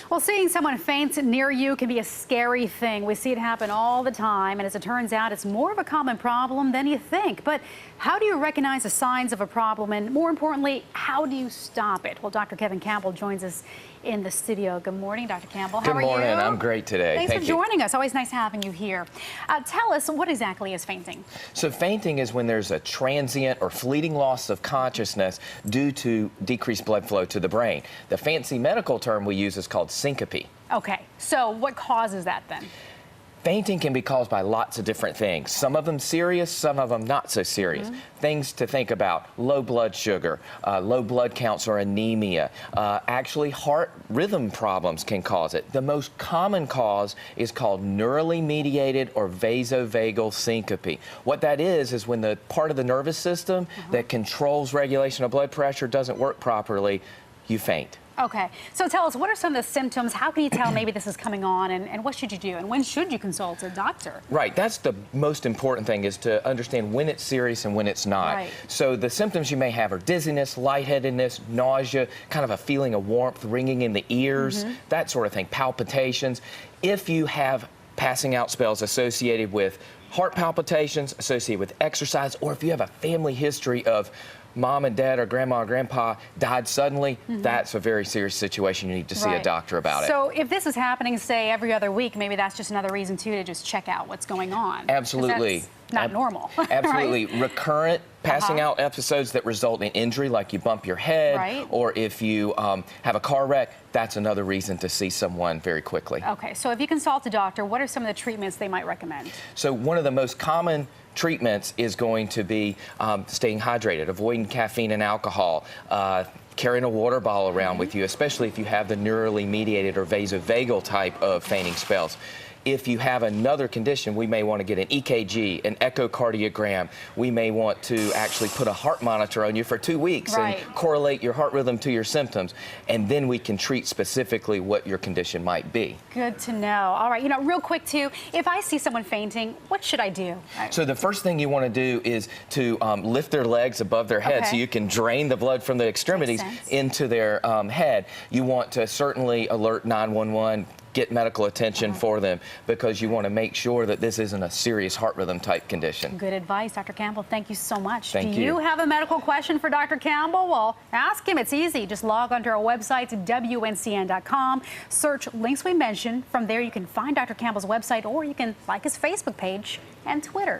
Well, seeing someone faint near you can be a scary thing. We see it happen all the time, and as it turns out, it's more of a common problem than you think. But how do you recognize the signs of a problem, and more importantly, how do you stop it? Well, Dr. Kevin Campbell joins us in the studio. Good morning, Dr. Campbell. How are you? Good morning. I'm great today. Thanks for joining us. Always nice having you here. Tell us, what exactly is fainting? So fainting is when there's a transient or fleeting loss of consciousness due to decreased blood flow to the brain. The fancy medical term we use is called syncope. Okay, so what causes that then? Fainting can be caused by lots of different things. Some of them serious, some of them not so serious. Things to think about: low blood sugar, low blood counts or anemia. Actually, heart rhythm problems can cause it. The most common cause is called neurally mediated or vasovagal syncope. What that is when the part of the nervous system that controls regulation of blood pressure doesn't work properly, you faint. Okay, so tell us, what are some of the symptoms? How can you tell maybe this is coming on, and what should you do, and when should you consult a doctor? Right, that's the most important thing, is to understand when it's serious and when it's not. Right. So the symptoms you may have are dizziness, lightheadedness, nausea, kind of a feeling of warmth, ringing in the ears, that sort of thing, palpitations. If you have passing out spells associated with heart palpitations, associated with exercise, or if you have a family history of mom and dad or grandma or grandpa died suddenly, that's a very serious situation. You need to see a doctor about it. So if this is happening, say, every other week, maybe that's just another reason, too, to just check out what's going on. Absolutely. That's not normal. Absolutely. Right? Recurrent passing out episodes that result in injury, like you bump your head, or if you have a car wreck, that's another reason to see someone very quickly. Okay, so if you consult a doctor, what are some of the treatments they might recommend? So one of the most common treatments is going to be staying hydrated, avoiding caffeine and alcohol, carrying a water bottle around with you, especially if you have the neurally mediated or vasovagal type of fainting spells. If you have another condition, we may want to get an EKG, an echocardiogram. We may want to actually put a heart monitor on you for 2 weeks and correlate your heart rhythm to your symptoms, and then we can treat specifically what your condition might be. Good to know. All right, real quick too, if I see someone fainting, what should I do? So the first thing you want to do is to lift their legs above their head so you can drain the blood from the extremities into their head. You want to certainly alert 911, get medical attention for them, because you want to make sure that this isn't a serious heart rhythm type condition. Good advice, Dr. Campbell. Thank you so much. Thank you. Do you have a medical question for Dr. Campbell? Well, ask him. It's easy. Just log onto our website, WNCN.com. Search links we mentioned. From there, you can find Dr. Campbell's website, or you can like his Facebook page and Twitter.